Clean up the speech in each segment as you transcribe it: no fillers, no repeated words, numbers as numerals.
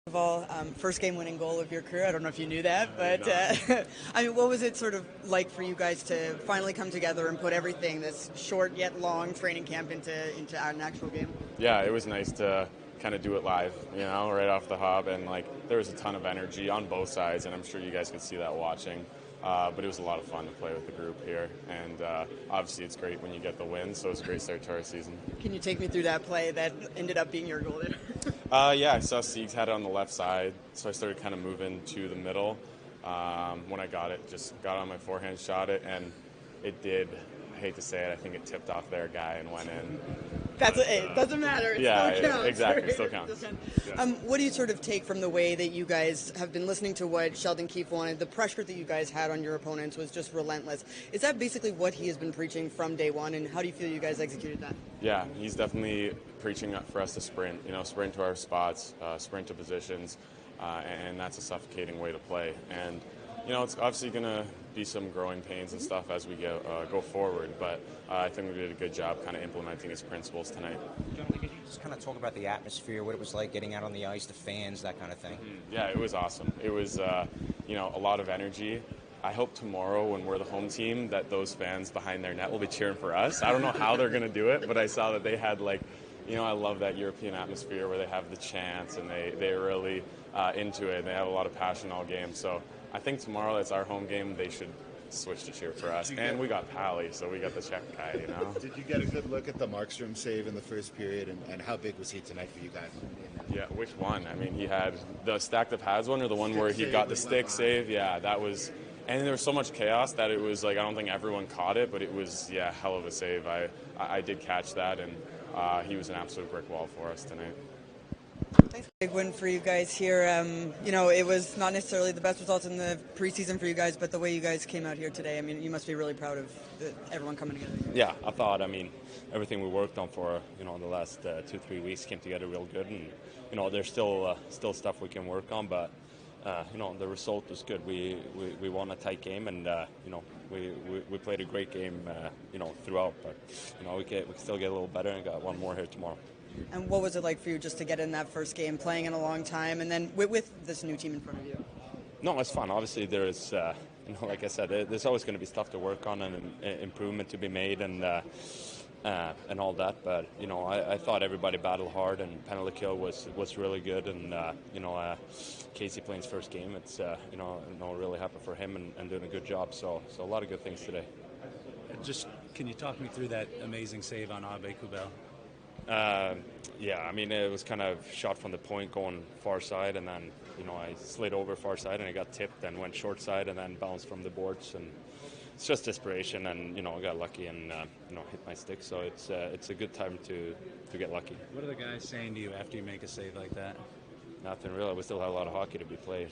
of all, first game-winning goal of your career. I don't know if you knew that, but I mean, what was it sort of like for you guys to finally come together and put everything, this short yet long training camp, into an actual game? Yeah, it was nice to kind of do it live, right off the hop, and there was a ton of energy on both sides, and I'm sure you guys could see that watching. But it was a lot of fun to play with the group here, and obviously it's great when you get the win, so it's a great start to our season. Can you take me through that play that ended up being your goal there? Yeah, I saw Siegs had it on the left side, so I started kind of moving to the middle. When I got it, just got on my forehand, shot it, and it did. I hate to say it, I think it tipped off their guy and went in. It doesn't matter. It still counts. Exactly, right? It still counts. What do you sort of take from the way that you guys have been listening to what Sheldon Keefe wanted? The pressure that you guys had on your opponents was just relentless. Is that basically what he has been preaching from day one, and how do you feel you guys executed that? Yeah, he's definitely preaching for us to sprint, sprint to our spots, sprint to positions, and that's a suffocating way to play. And, it's obviously going to be some growing pains and stuff as we go forward, but I think we did a good job kind of implementing his principles tonight. Jonathan, could you just kind of talk about the atmosphere, what it was like getting out on the ice, the fans, that kind of thing? Yeah, it was awesome. It was, a lot of energy. I hope tomorrow when we're the home team that those fans behind their net will be cheering for us. I don't know how they're going to do it, but I saw that they had I love that European atmosphere where they have the chants and they're really into it. They have a lot of passion all game. So I think tomorrow that's our home game. They should switch to cheer for us. And we got Pally, so we got the Czech guy, Did you get a good look at the Markstrom save in the first period, and how big was he tonight for you guys? Yeah, which one? I mean, he had the stacked up pads one or the one where he got the stick save? Yeah, that was... And there was so much chaos that it was I don't think everyone caught it, but it was, hell of a save. I did catch that, and he was an absolute brick wall for us tonight. Thanks. Big win for you guys here. It was not necessarily the best results in the preseason for you guys, but the way you guys came out here today, I mean, you must be really proud of everyone coming together. Yeah, I thought, everything we worked on for, the last 2-3 weeks came together real good, and, there's still stuff we can work on, but, the result was good. We won a tight game, and, we played a great game, throughout, but, we can still get a little better and got one more here tomorrow. And what was it like for you just to get in that first game, playing in a long time, and then with this new team in front of you? No, it's fun. Obviously, there's, like I said, there's always going to be stuff to work on and improvement to be made and all that. But, I thought everybody battled hard, and penalty kill was really good. And, Casey playing his first game, it's, really happy for him and doing a good job. So a lot of good things today. Just, can you talk me through that amazing save on Abe Kubel? It was kind of shot from the point going far side, and then, I slid over far side and I got tipped and went short side and then bounced from the boards, and it's just desperation, and, I got lucky and, hit my stick, so it's a good time to get lucky. What are the guys saying to you after you make a save like that? Nothing really. We still have a lot of hockey to be played.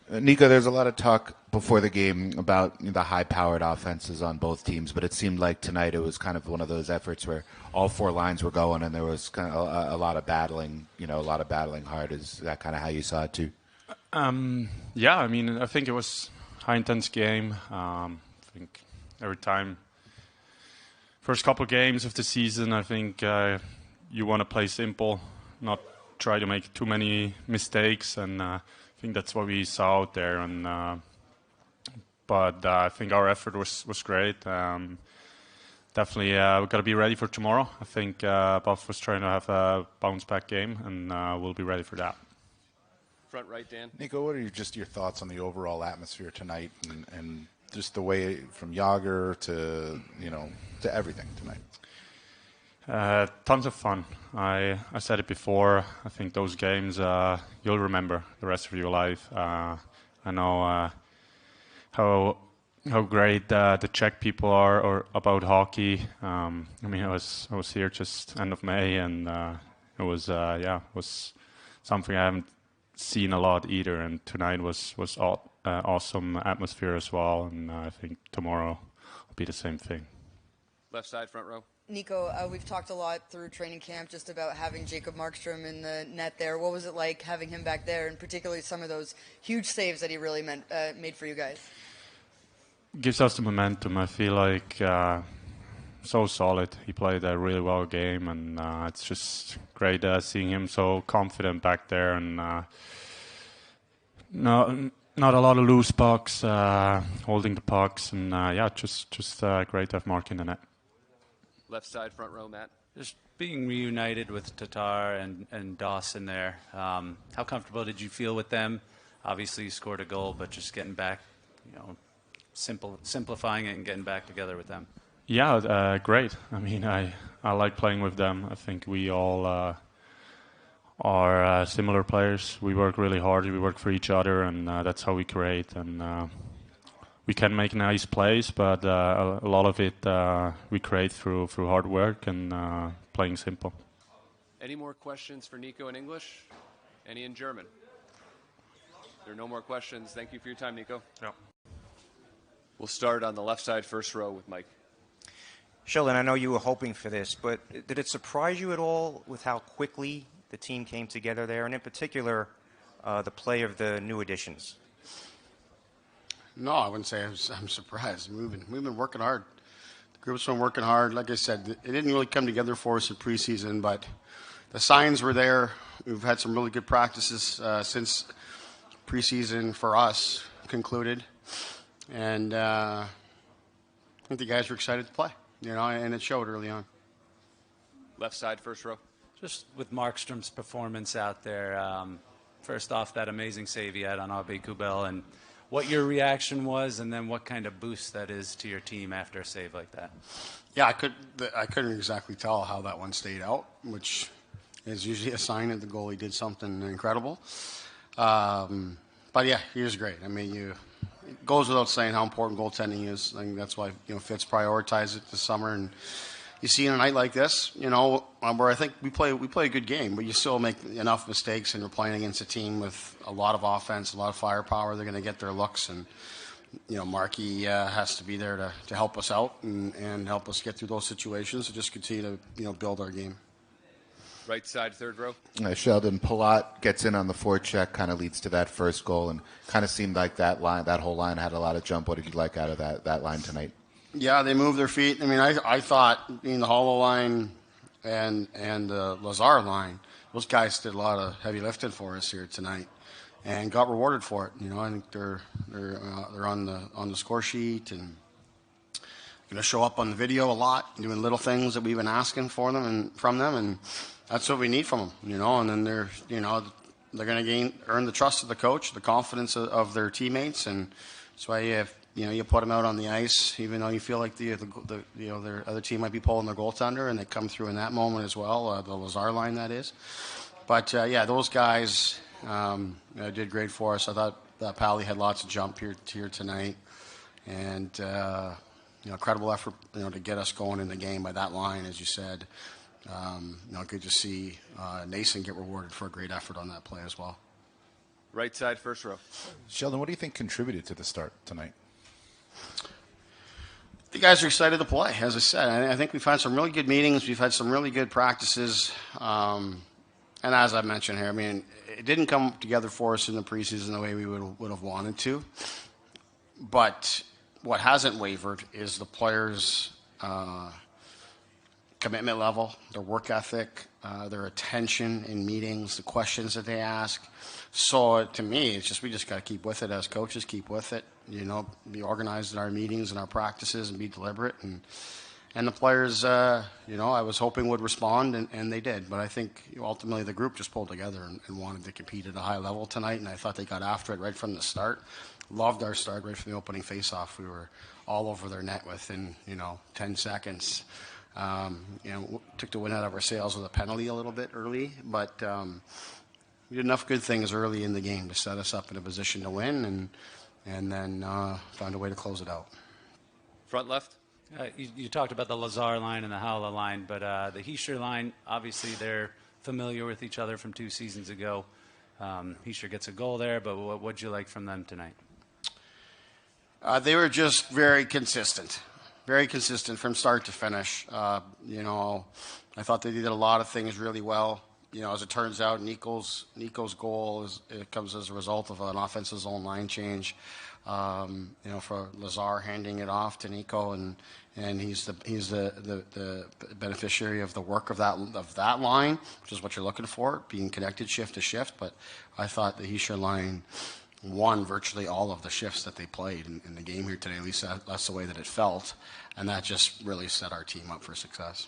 Nico, there's a lot of talk before the game about the high-powered offenses on both teams, but it seemed like tonight it was kind of one of those efforts where all four lines were going and there was kind of a lot of battling, hard. Is that kind of how you saw it too? I think it was high-intense game. I think every time, first couple games of the season, I think you want to play simple, not try to make too many mistakes, and I think that's what we saw out there. And but I think our effort was great. Definitely, we got to be ready for tomorrow. I think Buff was trying to have a bounce-back game, and we'll be ready for that. Front right, Dan. Nico, what are your thoughts on the overall atmosphere tonight, and just the way from Yager to to everything tonight? Tons of fun. I said it before. I think those games you'll remember the rest of your life. I know how great the Czech people are about hockey. I was here just end of May, and it was something I haven't seen a lot either. And tonight was awesome atmosphere as well. And I think tomorrow will be the same thing. Left side, front row. Nico, we've talked a lot through training camp just about having Jacob Markstrom in the net there. What was it like having him back there, and particularly some of those huge saves that he really made for you guys? Gives us the momentum. I feel like so solid. He played a really well game, and it's just great seeing him so confident back there, and not a lot of loose pucks, holding the pucks, and just great to have Mark in the net. Left side, front row, Matt. Just being reunited with Tatar and Dawson there, how comfortable did you feel with them? Obviously, you scored a goal, but just getting back, simplifying it and getting back together with them. Yeah, great. I mean, I like playing with them. I think we all are similar players. We work really hard. We work for each other, and that's how we create. And we can make nice plays, but a lot of it we create through hard work and playing simple. Any more questions for Nico in English? Any in German? There are no more questions. Thank you for your time, Nico. Yeah. We'll start on the left side, first row with Mike. Sheldon, I know you were hoping for this, but did it surprise you at all with how quickly the team came together there, and in particular, the play of the new additions? No, I wouldn't say I'm surprised. We've been working hard. The group's been working hard. Like I said, it didn't really come together for us in preseason, but the signs were there. We've had some really good practices since preseason for us concluded, and I think the guys were excited to play. And it showed early on. Left side, first row. Just with Markstrom's performance out there, first off, that amazing save he had on Abe Kubel, and what your reaction was, and then what kind of boost that is to your team after a save like that. Yeah, I couldn't exactly tell how that one stayed out, which is usually a sign that the goalie did something incredible. But yeah, he was great. I mean, it goes without saying how important goaltending is. I think that's why Fitz prioritized it this summer. And you see in a night like this, where I think we play a good game, but you still make enough mistakes, and you're playing against a team with a lot of offense, a lot of firepower. They're going to get their looks, and Markey has to be there to help us out and help us get through those situations. So just continue to build our game. Right side, third row. Sheldon, Palat gets in on the forecheck, kind of leads to that first goal, and kind of seemed like that whole line had a lot of jump. What did you like out of that line tonight? Yeah, they moved their feet. I mean, I thought the Hollow line and the Lazar line, those guys did a lot of heavy lifting for us here tonight, and got rewarded for it. I think they're on the score sheet and going to show up on the video a lot, doing little things that we've been asking for them and from them, and that's what we need from them, And then they're going to earn the trust of the coach, the confidence of their teammates, and that's why you put them out on the ice, even though you feel like their other team might be pulling their goaltender, and they come through in that moment as well, the Lazar line that is. But those guys did great for us. I thought that Pally had lots of jump here tonight, and incredible effort to get us going in the game by that line, as you said. Good to see Nason get rewarded for a great effort on that play as well. Right side, first row. Sheldon, what do you think contributed to the start tonight? The guys are excited to play, as I said. I think we've had some really good meetings. We've had some really good practices. And as I mentioned here, I mean, it didn't come together for us in the preseason the way we would have wanted to. But what hasn't wavered is the players' commitment level, their work ethic, their attention in meetings, the questions that they ask. So to me, it's just we just got to keep with it as coaches, keep with it, be organized in our meetings and our practices and be deliberate. And the players, I was hoping would respond, and they did. But I think ultimately the group just pulled together and wanted to compete at a high level tonight, and I thought they got after it right from the start. Loved our start right from the opening faceoff. We were all over their net within, 10 seconds. Took the wind out of our sails with a penalty a little bit early, but we did enough good things early in the game to set us up in a position to win, and then found a way to close it out. Front left. You talked about the Lazar line and the Howla line, but the Hischier line, obviously they're familiar with each other from 2 seasons ago. Hischier gets a goal there, but what'd you like from them tonight? They were just very consistent from start to finish. I thought they did a lot of things really well. as it turns out, Nico's goal comes as a result of an offensive zone line change. For Lazar handing it off to Nico, and he's the beneficiary of the work of that line, which is what you're looking for, being connected shift to shift. But I thought the Hischier line won virtually all of the shifts that they played in the game here today. At least that's the way that it felt, and that just really set our team up for success.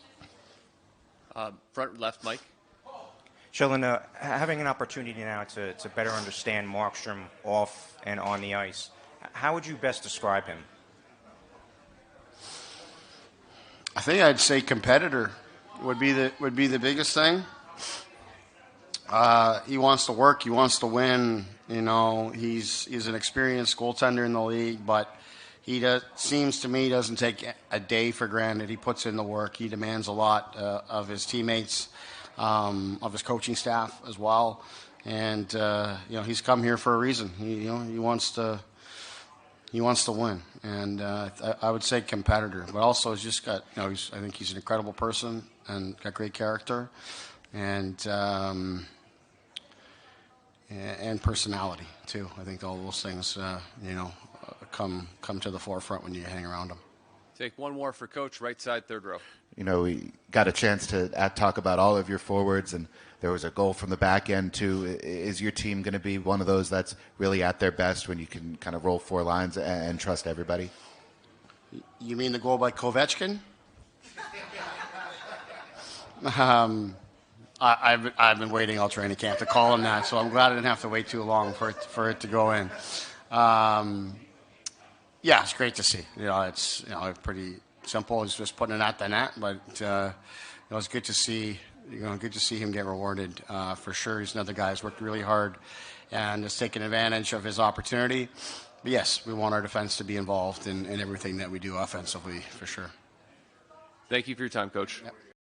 Front left, Mike. Sheldon, having an opportunity now to better understand Markstrom off and on the ice, how would you best describe him? I think I'd say competitor would be the biggest thing. He wants to work. He wants to win. He's an experienced goaltender in the league, but seems to me doesn't take a day for granted. He puts in the work. He demands a lot of his teammates, of his coaching staff as well. And he's come here for a reason. He wants to win. And I would say competitor, but also he's just got I think he's an incredible person and got great character and personality too. I think all those things come to the forefront when you hang around him. Take one more for Coach, right side, third row. We got a chance to talk about all of your forwards, and there was a goal from the back end too. Is your team going to be one of those that's really at their best when you can kind of roll four lines and trust everybody? You mean the goal by Kovechkin? I've been waiting all training camp to call him that, so I'm glad I didn't have to wait too long for it to go in. Yeah, it's great to see. It's pretty simple. He's just putting it at the net, but it's good to see. Good to see him get rewarded for sure. He's another guy who's worked really hard and has taken advantage of his opportunity. But yes, we want our defense to be involved in everything that we do offensively for sure. Thank you for your time, Coach. Yep.